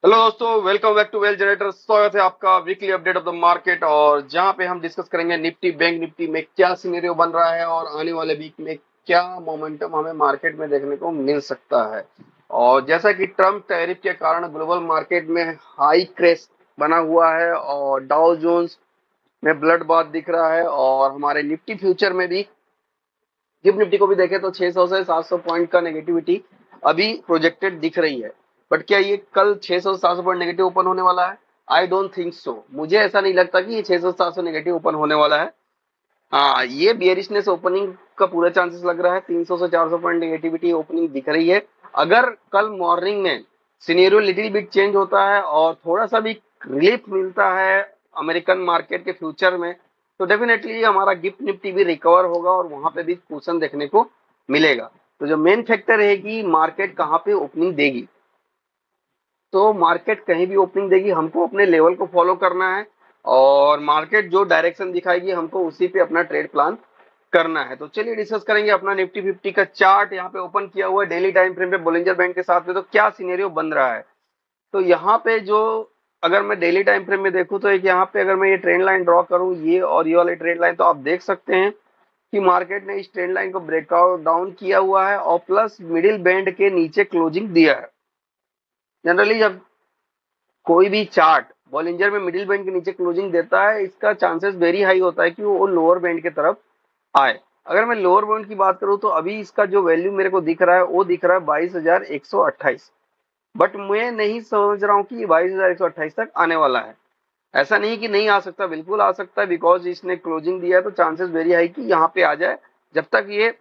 Hello दोस्तों, welcome back to wealth generator. स्वागत है आपका weekly update of the market, और जहां पे हम डिस्कस करेंगे निफ्टी बैंक निफ्टी में क्या सिनेरियो बन रहा है और आने वाले वीक में क्या मोमेंटम हमें मार्केट में देखने को मिल सकता है। और जैसा कि ट्रम्प टैरिफ के कारण ग्लोबल मार्केट में हाई क्रेश बना हुआ है और डाउ जोन्स में ब्लड बाथ दिख रहा है, और हमारे निफ्टी फ्यूचर में भी गिफ्ट निफ्टी को भी देखें तो 600 से 700 पॉइंट का नेगेटिविटी अभी प्रोजेक्टेड दिख रही है। बट क्या ये कल 600 से 700 पॉइंट नेगेटिव ओपन होने वाला है? I don't think so. मुझे ऐसा नहीं लगता कि ये 600 से 700 नेगेटिव ओपन होने वाला है। हाँ, ये बियरिशनेस ओपनिंग का पूरा चांसेस लग रहा है। 300 से 400 पॉइंट नेगेटिविटी ओपनिंग दिख रही है। अगर कल मॉर्निंग में सिनेरियो लिटिल बिट चेंज होता है और थोड़ा सा भी रिलीफ मिलता है अमेरिकन मार्केट के फ्यूचर में, तो डेफिनेटली हमारा गिफ्ट निफ्टी भी रिकवर होगा और वहां पे भी कुशन देखने को मिलेगा। तो जो मेन फैक्टर है कि मार्केट कहाँ पे ओपनिंग देगी, तो मार्केट कहीं भी ओपनिंग देगी, हमको अपने लेवल को फॉलो करना है और मार्केट जो डायरेक्शन दिखाएगी हमको उसी पे अपना ट्रेड प्लान करना है। तो चलिए डिस्कस करेंगे अपना निफ्टी फिफ्टी का चार्ट। यहाँ पे ओपन किया हुआ है डेली टाइम फ्रेम पे बोलिंजर बैंड के साथ में, तो क्या सिनेरियो बन रहा है। तो यहाँ पे जो, अगर मैं डेली टाइम फ्रेम में देखूं तो एक यहाँ पे अगर मैं ये ट्रेंड लाइन ड्रॉ करूं, ये और ये वाले ट्रेंड लाइन, तो आप देख सकते हैं कि मार्केट ने इस ट्रेंड लाइन को ब्रेकआउट डाउन किया हुआ है और प्लस मिडिल बैंड के नीचे क्लोजिंग दिया है। जनरली जब कोई भी चार्ट बॉलिंजर में मिडिल बैंड के नीचे क्लोजिंग देता है, इसका चांसेस वेरी हाई होता है कि वो लोअर बैंड की तरफ आए। अगर मैं लोअर बाउंड की बात करूं तो अभी इसका जो वैल्यू मेरे को दिख रहा है वो दिख रहा है 22,128। बट मैं नहीं समझ रहा हूं कि 22,128 तक आने वाला है। ऐसा नहीं कि नहीं आ सकता, बिल्कुल आ सकता है, बिकॉज इसने क्लोजिंग दिया है तो चांसेस वेरी हाई कि यहाँ पे आ जाए। जब तक ये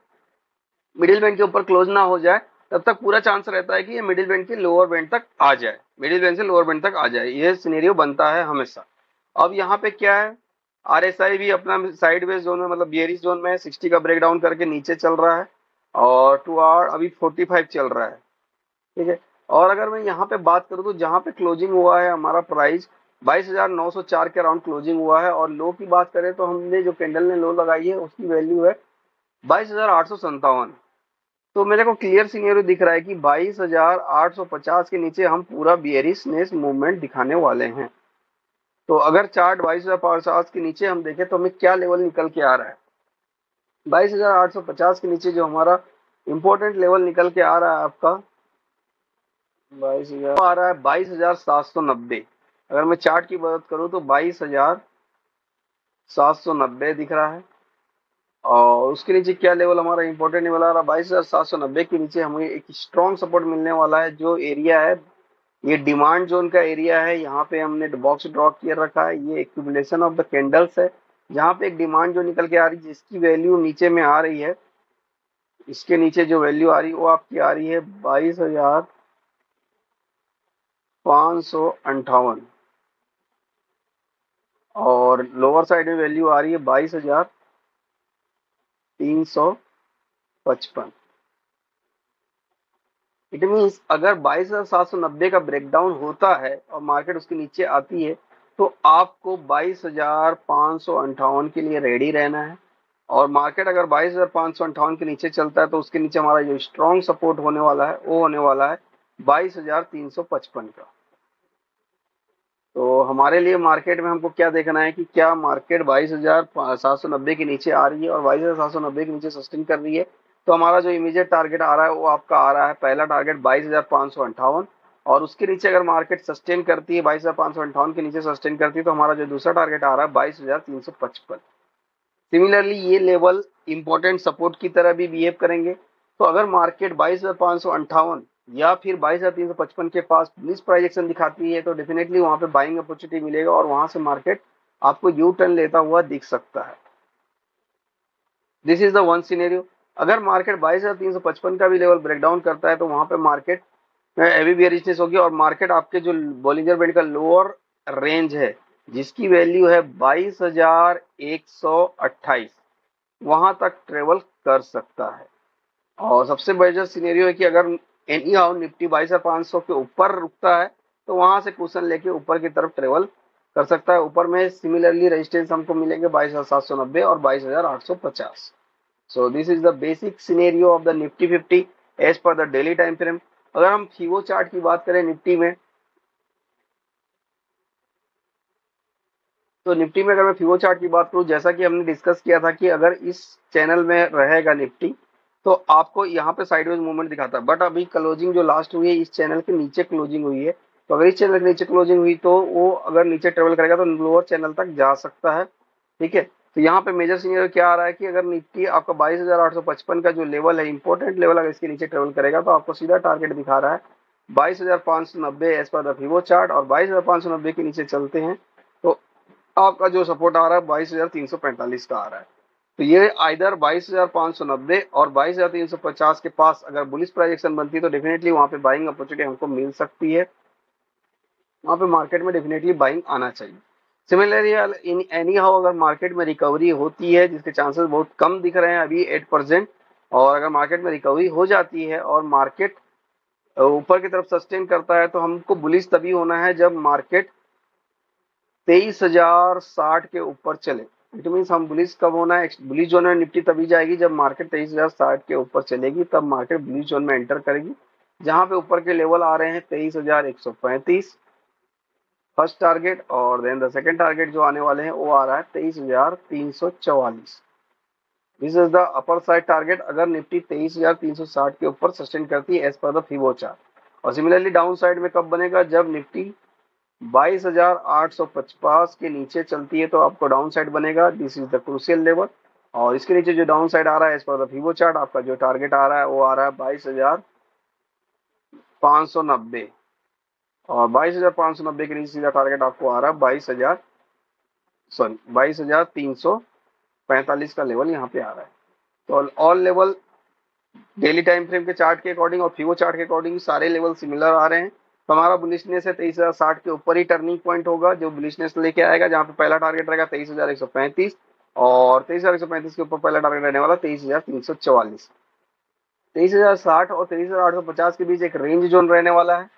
मिडिल बैंड के ऊपर क्लोज ना हो जाए तब तक पूरा चांस रहता है कि ये मिडिल बैंड के लोअर बैंड तक आ जाए, मिडिल बैंड से लोअर बैंड तक आ जाए। ये सिनेरियो बनता है हमेशा। अब यहाँ पे क्या है, आरएसआई भी अपना साइडवेज जोन में, मतलब बियरिश जोन में 60 का ब्रेकडाउन करके नीचे चल रहा है और 2 आवर अभी 45 चल रहा है। ठीक है। और अगर मैं यहाँ पे बात करूँ तो जहाँ पे क्लोजिंग हुआ है हमारा प्राइस 22,904 के अराउंड क्लोजिंग हुआ है, और लो की बात करें तो हमने जो कैंडल ने लो लगाई है उसकी वैल्यू है 22,857। तो मेरे को क्लियर सिनेरियो दिख रहा है कि 22,850 के नीचे हम पूरा बियरिशनेस मूवमेंट दिखाने वाले हैं। तो अगर चार्ट 22,550 के नीचे हम देखें तो हमें क्या लेवल निकल के आ रहा है। 22,850 के नीचे जो हमारा इंपॉर्टेंट लेवल निकल के आ रहा है आपका 22,000 आ रहा है 22,790। अगर मैं चार्ट की बात करूं तो 22,790 दिख रहा है। और उसके नीचे क्या लेवल हमारा इंपॉर्टेंट लेवल आ रहा है, 22,790 के नीचे हमें एक स्ट्रॉन्ग सपोर्ट मिलने वाला है। जो एरिया है ये डिमांड जोन का एरिया है। यहाँ पे हमने बॉक्स ड्रॉ किया रखा है, ये एक्यूमुलेशन ऑफ द कैंडल्स है जहाँ पे एक डिमांड जो निकल के आ रही है जिसकी वैल्यू नीचे में आ रही है। इसके नीचे जो वैल्यू आ रही है वो आपकी आ रही है 22,558, और लोअर साइड में वैल्यू आ रही है 22,355। इट मीन्स अगर 22,790 का ब्रेकडाउन होता है और मार्केट उसके नीचे आती है तो आपको 22,558 के लिए रेडी रहना है। और मार्केट अगर 22,558 के नीचे चलता है तो उसके नीचे हमारा जो स्ट्रॉन्ग सपोर्ट होने वाला है वो होने वाला है 22,355 का। तो हमारे लिए मार्केट में हमको क्या देखना है कि क्या मार्केट 22,790 के नीचे आ रही है और 22,790 के नीचे सस्टेन कर रही है। तो हमारा जो इमीडिएट टारगेट आ रहा है वो आपका आ रहा है, पहला टारगेट 22,558, और उसके नीचे अगर मार्केट सस्टेन करती है 22,558 के नीचे सस्टेन करती है तो हमारा जो दूसरा टारगेट आ रहा है 22,355। सिमिलरली ये लेवल इंपॉर्टेंट सपोर्ट की तरह भी बिहेव करेंगे। तो अगर मार्केट 22,558 या फिर 22,355 के पास मिस प्राइस एक्शन दिखाती है तो डेफिनेटली वहां पे बाइंग अपॉर्चुनिटी मिलेगा और वहां से मार्केट आपको यू टर्न लेता हुआ दिख सकता है। This is the one scenario. अगर मार्केट 22,355 का भी लेवल ब्रेकडाउन करता है तो वहां पे मार्केट में हैवी बेयरिशनेस होगी और मार्केट आपके जो बॉलिंजर बैंड का लोअर रेंज है जिसकी वैल्यू है 22,128, वहां तक ट्रेवल कर सकता है। और सबसे बड़ा सिनेरियो है कि अगर एनी हाउ निफ्टी 22,500 के ऊपर रुकता है तो वहां से कुशन लेके ऊपर की तरफ ट्रेवल कर सकता है। ऊपर में सिमिलरली रेजिस्टेंस हमको मिलेंगे 22,790 और 22,850। So this is the basic scenario of the Nifty 50 as per the daily time frame. अगर हम फीवो चार्ट की बात करें निफ्टी में तो निफ्टी में अगर मैं फिबो चार्ट की बात करूं, जैसा कि हमने डिस्कस किया था कि अगर इस चैनल में रहेगा निफ्टी तो आपको यहाँ पे साइडवेज मूवमेंट दिखाता है, बट अभी क्लोजिंग जो लास्ट हुई है इस चैनल के नीचे क्लोजिंग हुई है। तो अगर इस चैनल के नीचे क्लोजिंग हुई तो वो अगर नीचे ट्रेवल करेगा तो लोअर चैनल तक जा सकता है। ठीक है, तो यहाँ पे मेजर सीनियर क्या आ रहा है कि अगर निफ्टी आपका 22,855 का जो लेवल है, इंपॉर्टेंट लेवल, अगर इसके नीचे ट्रेवल करेगा तो आपको सीधा टारगेट दिखा रहा है 22,590 एज पर द फिबो चार्ट, और 22,590 के नीचे चलते हैं तो आपका जो सपोर्ट आ रहा है 22,345 का आ रहा है। तो ये आइदर 22,590 और 22,350 के पास अगर बुलिश प्राइस एक्शन बनती है तो डेफिनेटली वहां पे बाइंग अपॉर्चुनिटी हमको मिल सकती है, वहां पे मार्केट में डेफिनेटली बाइंग आना चाहिए। सिमिलरली इन एनी हाउ अगर मार्केट में रिकवरी होती है, जिसके चांसेस बहुत कम दिख रहे हैं अभी 8%, और अगर मार्केट में रिकवरी हो जाती है और मार्केट ऊपर की तरफ सस्टेन करता है तो हमको बुलिश तभी होना है जब मार्केट 23,060 के ऊपर चले। इट मीन्स हम बुलिश कब होना है, बुलिश जोन में निफ्टी तभी जाएगी जब मार्केट 23,060 के ऊपर चलेगी, तब मार्केट बुलिश जोन में एंटर करेगी। जहां पे ऊपर के लेवल आ रहे हैं 23,135 फर्स्ट टारगेट, और देन द सेकंड टारगेट जो आने वाले हैं वो आ रहा है 23,344। This is the upper side target अगर निफ्टी 23,360 के ऊपर सस्टेन करती है एज पर द फिबो चार्ट। और सिमिलरली डाउन साइड में कब बनेगा, जब निफ्टी 22,850 के नीचे चलती है तो आपको डाउन साइड बनेगा। This is the crucial level, और इसके नीचे जो डाउन साइड आ रहा है एज पर द फिबो चार्ट, आपका जो टारगेट आ रहा है वो आ रहा है 22,590, और 22,590 के नीचे सीधा टारगेट आपको आ रहा है 22,345 का लेवल यहाँ पे आ रहा है। तो all level daily time frame के चार्ट के अकॉर्डिंग और फिबो चार्ट के अकॉर्डिंग सारे लेवल सिमिलर आ रहे हैं। तो हमारा बुलिशनेस है 23,060 के ऊपर ही टर्निंग पॉइंट होगा जो बुलिशनेस लेके आएगा, जहाँ पे पहला टारगेट रहेगा 23,135, और 23,135 के ऊपर पहला टारगेट रहने वाला 23,344। 23,060 और 23,850 के बीच एक रेंज जोन रहने वाला है।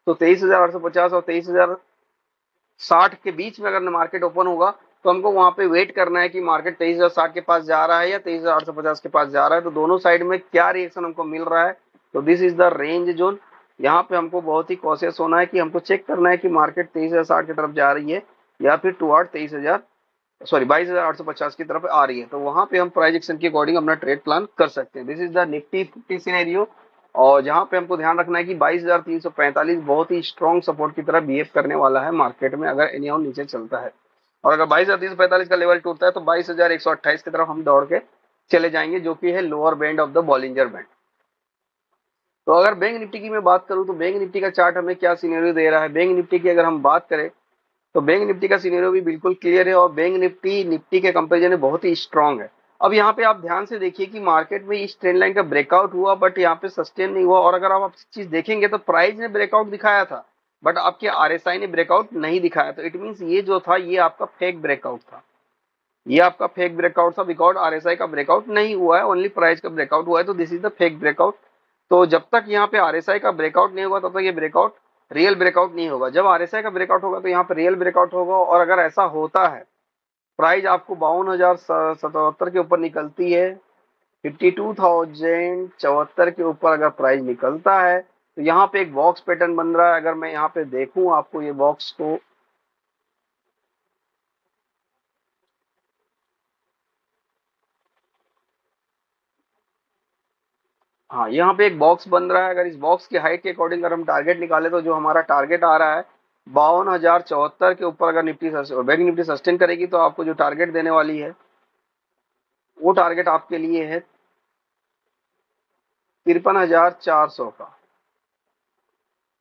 तो 23,850 और 23,060 के बीच में अगर मार्केट ओपन होगा तो हमको वहां पे वेट करना है कि मार्केट 23,060 के पास जा रहा है या 23,850 के पास जा रहा है, तो दोनों साइड में क्या रिएक्शन हमको मिल रहा है। तो this is the range zone. यहाँ पे हमको बहुत ही कॉशियस होना है कि हमको चेक करना है कि मार्केट 23,060 की तरफ जा रही है या फिर टुवर्ड 22,850 की तरफ आ रही है, तो वहां पे हम प्राइस एक्शन के अकॉर्डिंग अपना ट्रेड प्लान कर सकते हैं। This is the Nifty 50 scenario, और जहां पे हमको ध्यान रखना है कि 22,345 बहुत ही स्ट्रॉन्ग सपोर्ट की तरह बिहेव करने वाला है मार्केट में अगर एनी हाउ नीचे चलता है, और अगर 22,345 का लेवल टूटता है तो 22,128 की तरफ हम दौड़ के चले जाएंगे, जो कि है lower band of the Bollinger band. तो अगर बैंक निफ्टी की मैं बात करूं तो बैंक निफ्टी का चार्ट हमें क्या सिनेरियो दे रहा है, बैंक निफ्टी की अगर हम बात करें तो बैंक निफ्टी का सिनेरियो भी बिल्कुल क्लियर है, और बैंक निफ्टी निफ्टी के कंपैरिजन में बहुत ही स्ट्रांग है। अब यहाँ पे आप ध्यान से देखिए कि मार्केट में इस ट्रेंड लाइन का ब्रेकआउट हुआ बट यहाँ पे सस्टेन नहीं हुआ, और अगर आप चीज देखेंगे तो प्राइस ने ब्रेकआउट दिखाया था बट आपके आरएसआई ने ब्रेकआउट नहीं दिखाया, तो इट मीन्स ये जो था ये आपका फेक ब्रेकआउट था, ये आपका फेक ब्रेकआउट था, बिकॉज आरएसआई का ब्रेकआउट नहीं हुआ है, ओनली प्राइस का ब्रेकआउट हुआ है, तो this is the fake breakout. तो जब तक यहाँ पे आरएसआई का ब्रेकआउट नहीं होगा तब तक ये ब्रेकआउट रियल ब्रेकआउट नहीं होगा। जब आरएसआई का ब्रेकआउट होगा तो यहाँ पे रियल ब्रेकआउट होगा, और अगर ऐसा होता है प्राइस आपको 52,077 के ऊपर निकलती है, 52,074 के ऊपर अगर प्राइस निकलता है तो यहाँ पे एक बॉक्स पैटर्न बन रहा है। अगर मैं यहाँ पे देखूं आपको ये बॉक्स को, हाँ यहाँ पे एक बॉक्स बन रहा है, अगर इस बॉक्स की हाइट के अकॉर्डिंग अगर हम टारगेट निकाले तो जो हमारा टारगेट आ रहा है 52,074 के ऊपर अगर निफ्टी बैंक निफ्टी सस्टेन करेगी तो आपको जो टारगेट देने वाली है वो टारगेट आपके लिए है 53,400 का।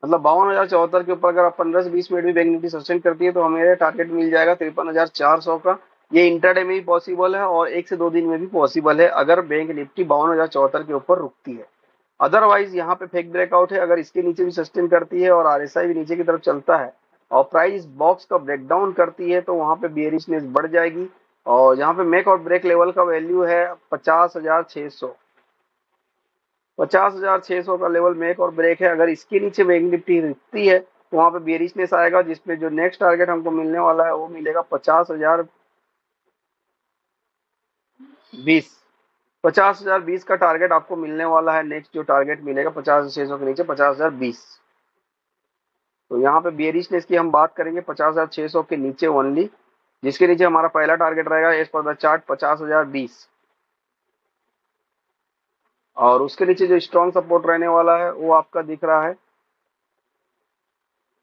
मतलब 52,074 के ऊपर अगर आप 15 से 20 मिनट भी बैंक निफ्टी सस्टेन करती है तो हमें टारगेट मिल जाएगा 53,400 का। ये इंटरडे में भी पॉसिबल है और 1 से 2 दिन में भी पॉसिबल है अगर बैंक निफ्टी 52,074 के ऊपर रुकती है। अदरवाइज यहाँ पे फेक ब्रेकआउट है, अगर इसके नीचे भी सस्टेन करती है और आरएसआई भी नीचे की तरफ चलता है और प्राइस बॉक्स का ब्रेकडाउन करती है तो वहां पे बेयरिशनेस बढ़ जाएगी, और यहाँ पे मेक और ब्रेक लेवल का वैल्यू है 50,600। 50,600 का लेवल मेक और ब्रेक है। अगर इसके नीचे बैंक निफ्टी रुकती है तो वहां पे बेयरिशनेस आएगा, जिसमें जो नेक्स्ट टारगेट हमको मिलने वाला है वो मिलेगा 50,020। 50,020 का टारगेट आपको मिलने वाला है। नेक्स्ट जो टारगेट मिलेगा 50,600 के नीचे 50,020। तो यहाँ पे बेयरिशनेस की हम बात करेंगे 50,600 के नीचे ओनली, जिसके नीचे हमारा पहला टारगेट रहेगा एज पर द चार्ट 50,020, और उसके नीचे जो स्ट्रॉन्ग सपोर्ट रहने वाला है वो आपका दिख रहा है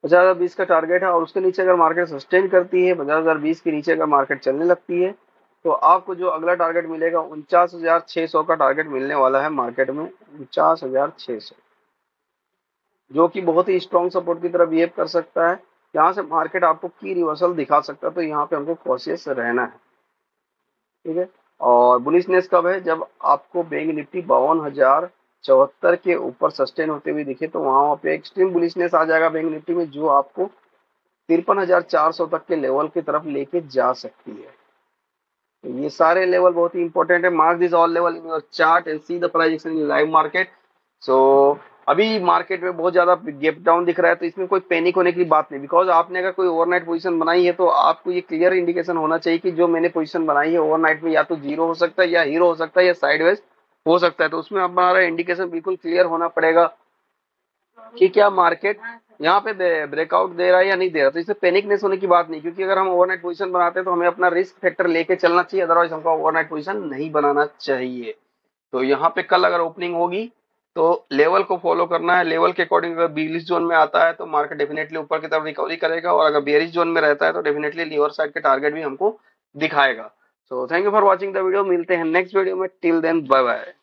50,020 का टारगेट है। और उसके नीचे अगर मार्केट सस्टेन करती है 50,020 के नीचे अगर मार्केट चलने लगती है तो आपको जो अगला टारगेट मिलेगा 49,600 का टारगेट मिलने वाला है मार्केट में, 49,600, जो कि बहुत ही स्ट्रॉन्ग सपोर्ट की तरह बिहेव कर सकता है। यहाँ से मार्केट आपको की रिवर्सल दिखा सकता है, तो यहाँ पे हमको कॉशियस रहना है, ठीक है। और बुलिशनेस कब है, जब आपको बैंक निफ्टी 52,074 के ऊपर सस्टेन होते हुए दिखे, तो वहां पे एक्सट्रीम बुलिशनेस आ जाएगा बैंक निफ्टी में, जो आपको 53,400 तक के लेवल की तरफ लेके जा सकती है। तो ये सारे लेवल बहुत ही इंपॉर्टेंट है। Mark this all level in your chart and see the price action in live market. So अभी मार्केट में बहुत ज्यादा गैप डाउन दिख रहा है, तो इसमें कोई पैनिक होने की बात नहीं, बिकॉज आपने अगर कोई ओवरनाइट पोजीशन बनाई है तो आपको ये क्लियर इंडिकेशन होना चाहिए कि जो मैंने पोजीशन बनाई है ओवरनाइट में या तो जीरो हो सकता है, या हीरो हो सकता है, या साइडवेज हो सकता है। तो उसमें हमारा इंडिकेशन बिल्कुल क्लियर होना पड़ेगा कि क्या मार्केट यहाँ पे ब्रेकआउट दे रहा है या नहीं दे रहा। तो इससे पैनिकनेस होने की बात नहीं, क्योंकि अगर हम ओवरनाइट पोजीशन बनाते हैं तो हमें अपना रिस्क फैक्टर लेके चलना चाहिए, अदरवाइज हमको ओवरनाइट पोजीशन नहीं बनाना चाहिए। तो यहाँ पे कल अगर ओपनिंग होगी तो लेवल को फॉलो करना है, लेवल के अकॉर्डिंग अगर बिलिश जोन में आता है तो मार्केट डेफिनेटली ऊपर की तरफ रिकवरी करेगा, और अगर बेरिश जोन में रहता है तो डेफिनेटली लीवर साइड के टारगेट भी हमको दिखाएगा। So thank you for watching the video, मिलते हैं नेक्स्ट वीडियो में, टिल देन बाय बाय।